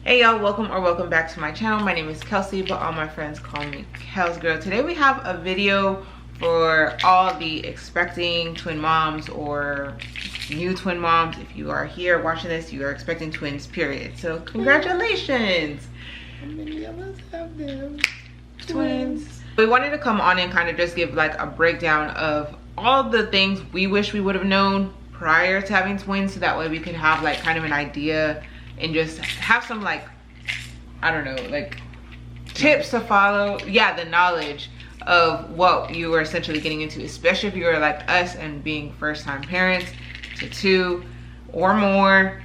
Hey y'all, welcome back to my channel. My name is Kelsey, but all my friends call me Kels Girl. Today we have a video for all the expecting twin moms or new twin moms. If you are here watching this, you are expecting twins, period. So congratulations. How many of us have them? Twins. We wanted to come on and kind of just give like a breakdown of all the things we wish we would have known prior to having twins, so that way we could have like kind of an idea and just have some like, I don't know, like tips to follow. Yeah, the knowledge of what you were essentially getting into, especially if you were like us and being first time parents to 2 or more.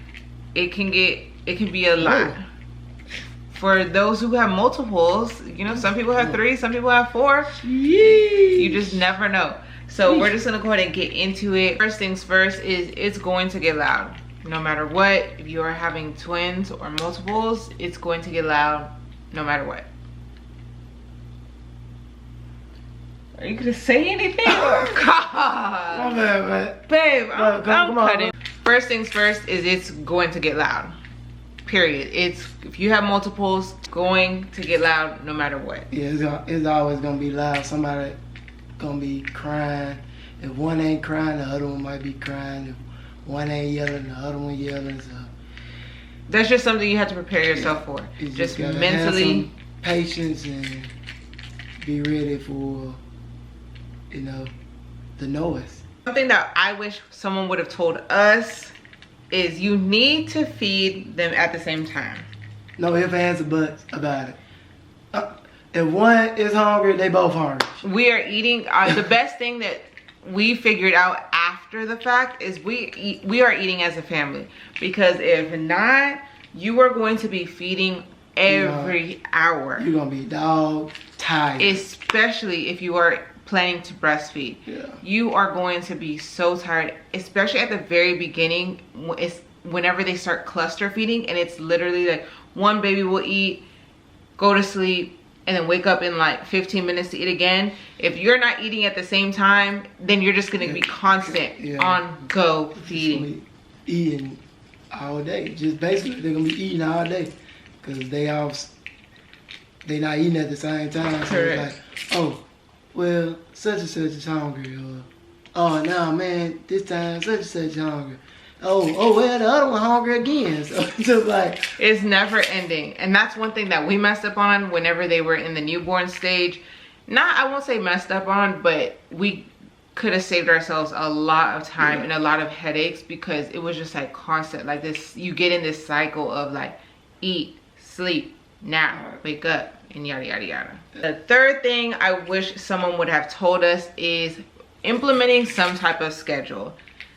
It can be a lot. For those who have multiples, you know, some people have 3, some people have 4. You just never know. So we're just gonna go ahead and get into it. First things first is it's going to get loud. No matter what, if you are having twins or multiples, it's going to get loud no matter what. Are you gonna say anything? Oh, God. My bad, man. Babe, I'm come on. cutting. First things first is it's going to get loud. Period. If you have multiples, it's going to get loud no matter what. Yeah, it's always gonna be loud. Somebody gonna be crying. If one ain't crying, the other one might be crying. If one ain't yelling, the other one yelling. So that's just something you have to prepare yourself for. you Just gotta mentally. have some patience and be ready for, you know, the noise. Something that I wish someone would have told us is you need to feed them at the same time. No ifs, ands, or buts about it. If one is hungry, they both hungry. We are eating, the best thing that we figured out after the fact is we are eating as a family, because if not, you are going to be feeding every hour. You're gonna be dog tired. Especially if you are planning to breastfeed. Yeah. You are going to be so tired, especially at the very beginning. Whenever they start cluster feeding, and it's literally like one baby will eat, go to sleep, and then wake up in like 15 minutes to eat again. If you're not eating at the same time, then you're just gonna be constant on go feeding. Eating all day. Just basically they're gonna be eating all day, because they not eating at the same time. So it's like, oh, well, such and such is hungry, or oh no man, this time such and such is hungry. Oh well, the other one hungry again. So it's just like, it's never ending. And that's one thing that we messed up on whenever they were in the newborn stage. I won't say messed up on, but we could have saved ourselves a lot of time and a lot of headaches, because it was just like constant, like this, you get in this cycle of like eat, sleep, nap, wake up, and yada yada yada. The third thing I wish someone would have told us is implementing some type of schedule.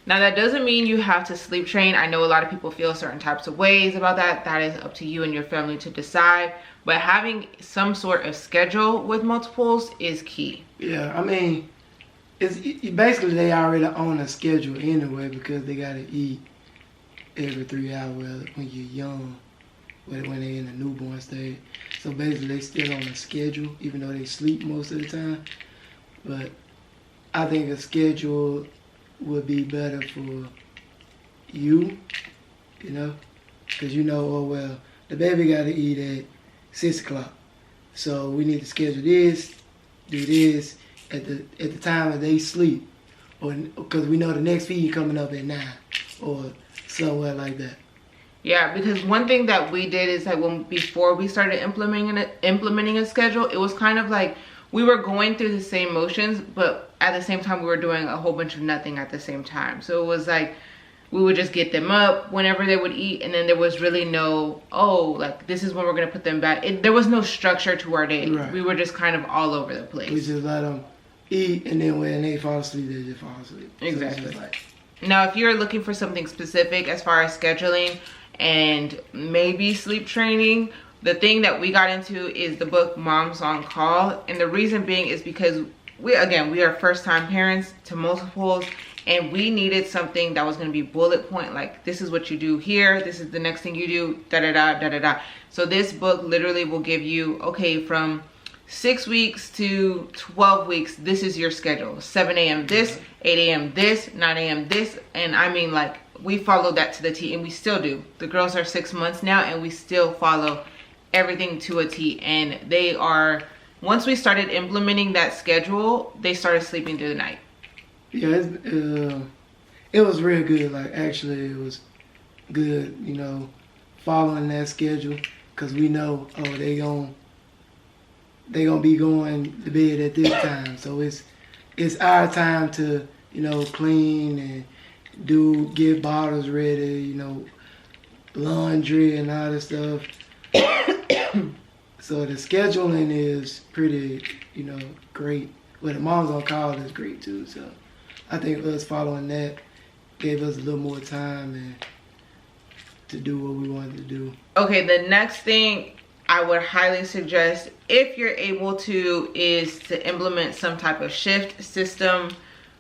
Now that doesn't mean you have to sleep train. I know a lot of people feel certain types of ways about that. That is up to you and your family to decide. But having some sort of schedule with multiples is key. yeah, I mean, basically they already on a schedule anyway, because they gotta eat every 3 hours when you're young, when they're in the newborn stage. So basically they still on a schedule, even though they sleep most of the time. But I think a schedule would be better for you know, because you know, oh well, the baby got to eat at 6 o'clock, so we need to schedule this, do this at the time that they sleep, or because we know the next feed coming up at 9 or somewhere like that. Yeah, because one thing that we did is like before we started implementing a schedule, it was kind of like we were going through the same motions, but at the same time we were doing a whole bunch of nothing at the same time. So it was like we would just get them up whenever they would eat, and then there was really no, oh, like this is when we're gonna put them back. There was no structure to our day. Right. We were just kind of all over the place. We just let them eat, and then when they fall asleep, they just fall asleep. Exactly. So Now, if you're looking for something specific as far as scheduling and maybe sleep training, the thing that we got into is the book Moms on Call. And the reason being is because we are first time parents to multiples, and we needed something that was going to be bullet point, like this is what you do here, this is the next thing you do, da da da da da da. So this book literally will give you, okay, from 6 weeks to 12 weeks, this is your schedule. 7 a.m. this, 8 a.m. this, 9 a.m. this, and I mean like we followed that to the T, and we still do. The girls are 6 months now, and we still follow everything to a T. And they are, once we started implementing that schedule, they started sleeping through the night. Yeah, it was real good. Like, actually, it was good, you know, following that schedule, because we know, oh, they gonna be going to bed at this time. So it's our time to, you know, clean and get bottles ready, you know, laundry and all this stuff. So the scheduling is pretty, you know, great. Well, the moms on call is great too. So I think us following that gave us a little more time and to do what we wanted to do. Okay, the next thing I would highly suggest, if you're able to, is to implement some type of shift system,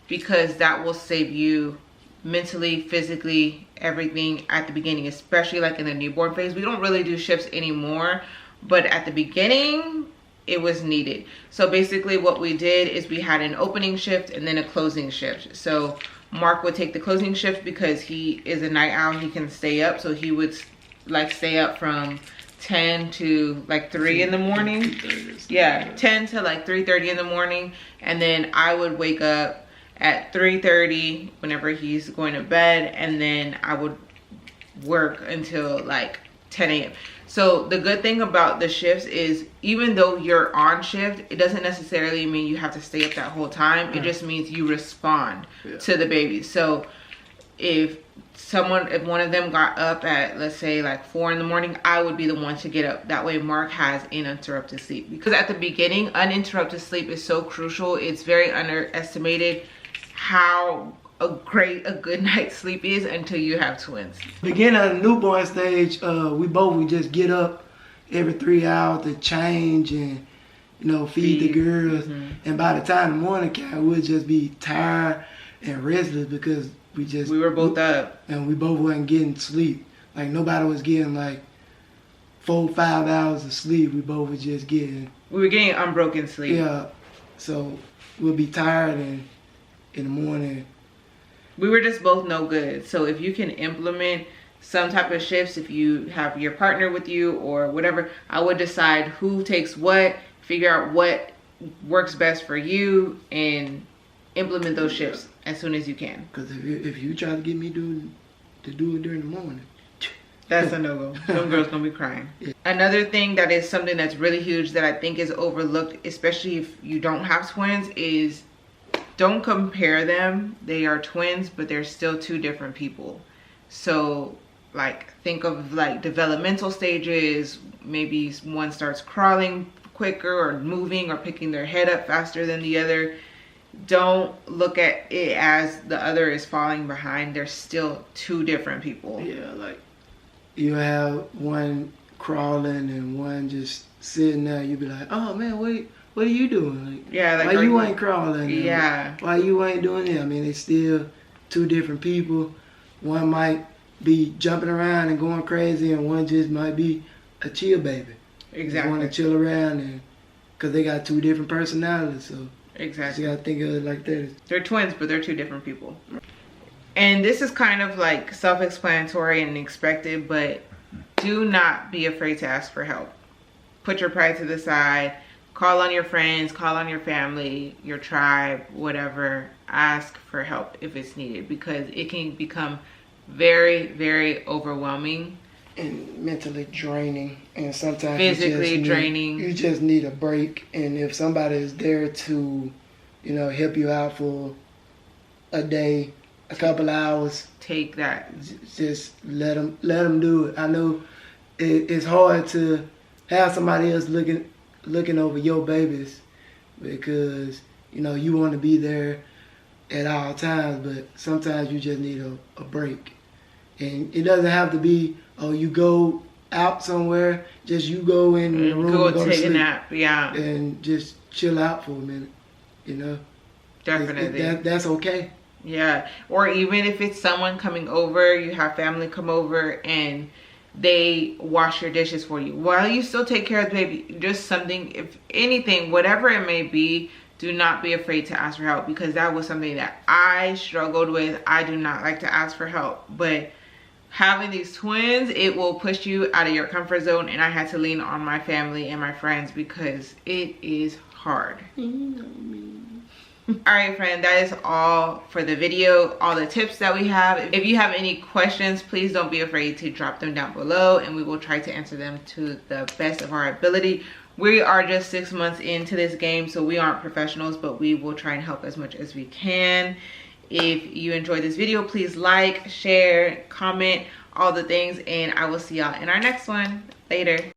because that will save you mentally, physically, everything at the beginning, especially like in the newborn phase. We don't really do shifts anymore, but at the beginning it was needed. So basically what we did is we had an opening shift and then a closing shift. So Mark would take the closing shift because he is a night owl, he can stay up. So he would like stay up from 10 to like 3 in the morning. Yeah, 10 to like 3:30 in the morning. And then I would wake up at 3:30 whenever he's going to bed, and then I would work until like 10 a.m. So the good thing about the shifts is, even though you're on shift, it doesn't necessarily mean you have to stay up that whole time. It just means you respond to the baby. So if one of them got up at, let's say, like 4 in the morning, I would be the one to get up. That way Mark has uninterrupted sleep. Because at the beginning, uninterrupted sleep is so crucial. It's very underestimated how a good night's sleep is until you have twins. Beginning of the newborn stage, we both would just get up every 3 hours to change and, you know, feed the girls. And by the time the morning came, we'd just be tired and restless because we were both up, and we both wasn't getting sleep. Like, nobody was getting like 4 or 5 hours of sleep. We both were just getting. We were getting unbroken sleep. Yeah, so we'll be tired, and in the morning we were just both no good. So if you can implement some type of shifts, if you have your partner with you or whatever, I would decide who takes what, figure out what works best for you, and implement those shifts as soon as you can. Because if you try to get me to do it during the morning, that's a no-go. Some girls gonna be crying. Yeah. Another thing that is something that's really huge that I think is overlooked, especially if you don't have twins, is don't compare them. They are twins, but they're still 2 different people. So like, think of like developmental stages. Maybe one starts crawling quicker or moving or picking their head up faster than the other. Don't look at it as the other is falling behind. They're still 2 different people. Yeah, like you have one crawling and one just sitting there. You be like, oh man, what are you doing? Like, yeah, like, why you ain't crawling? Yeah. Why you ain't doing it? I mean, it's still 2 different people. One might be jumping around and going crazy, and one just might be a chill baby. Exactly. Want to chill around, and because they got 2 different personalities, so. Exactly. You gotta think of it like that. They're twins, but they're 2 different people. And this is kind of like self-explanatory and expected, but do not be afraid to ask for help. Put your pride to the side. Call on your friends, call on your family, your tribe, whatever. Ask for help if it's needed, because it can become very, very overwhelming. And mentally draining, and sometimes physically draining. You just need a break, and if somebody is there to, you know, help you out for a day, a couple hours, take that. Just let them do it. I know it's hard to have somebody else looking over your babies, because, you know, you want to be there at all times, but sometimes you just need a break. And it doesn't have to be, oh, you go out somewhere, just you go in the room, go to take sleep, a nap, yeah, and just chill out for a minute, you know. Definitely. That's okay. Yeah, or even if it's someone coming over, you have family come over and they wash your dishes for you while you still take care of the baby. Just something, if anything, whatever it may be, do not be afraid to ask for help, because that was something that I struggled with. I do not like to ask for help, but having these twins, it will push you out of your comfort zone, and I had to lean on my family and my friends because it is hard. All right, friend, that is all for the video, all the tips that we have. If you have any questions, please don't be afraid to drop them down below, and we will try to answer them to the best of our ability. We are just 6 months into this game, so we aren't professionals, but we will try and help as much as we can. If you enjoyed this video, please like, share, comment, all the things, and I will see y'all in our next one. Later.